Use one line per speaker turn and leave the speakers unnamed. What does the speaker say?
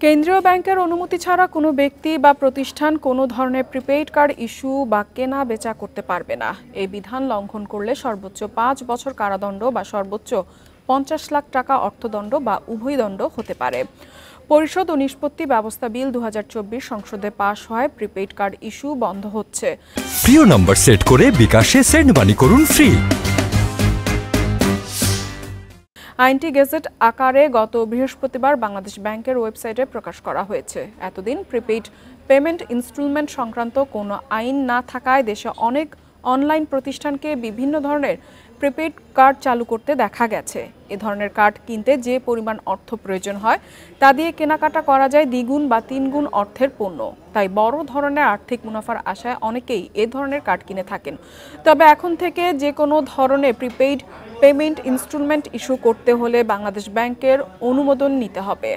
কেন্দ্রীয় ব্যাংকের অনুমতি ছাড়া কোনো ব্যক্তি বা প্রতিষ্ঠান কোনো ধরনের প্রিপেইড কার্ড ইস্যু বা কেনা বেচা করতে পারবে না। এই বিধান লঙ্ঘন করলে সর্বোচ্চ ৫ বছর কারাদণ্ড বা সর্বোচ্চ ৫০ লাখ টাকা অর্থদণ্ড বা উভয় দণ্ড হতে পারে। পরিশোধ ও নিষ্পত্তি ব্যবস্থা বিল ২০২৪ সংসদে পাশ হয় প্রিপেইড কার্ড ইস্যু বন্ধ হচ্ছে।
প্রিয় নম্বর সেট করে বিকাশে সেন্ড মানি করুন ফ্রি।
আইনটি গেজেট আকারে গত বৃহস্পতিবার বাংলাদেশ ব্যাংকের ওয়েবসাইটে প্রকাশ করা হয়েছে। এতদিন প্রিপেইড পেমেন্ট ইনস্টলমেন্ট সংক্রান্ত কোনো আইন না থাকায় দেশে অনেক অনলাইন প্রতিষ্ঠানকে বিভিন্ন ধরনের প্রিপেইড কার্ড চালু করতে দেখা গেছে। এ ধরনের কার্ড কিনতে যে পরিমাণ অর্থ প্রয়োজন হয় তা দিয়ে কেনাকাটা করা যায় দ্বিগুণ বা তিনগুণ অর্থের পণ্য। তাই বড় ধরনের আর্থিক মুনাফার আশায় অনেকেই এ ধরনের কার্ড কিনে থাকেন। তবে এখন থেকে যে কোনো ধরনের প্রিপেইড পেমেন্ট ইনস্টলমেন্ট ইস্যু করতে হলে বাংলাদেশ ব্যাংকের অনুমোদন নিতে হবে।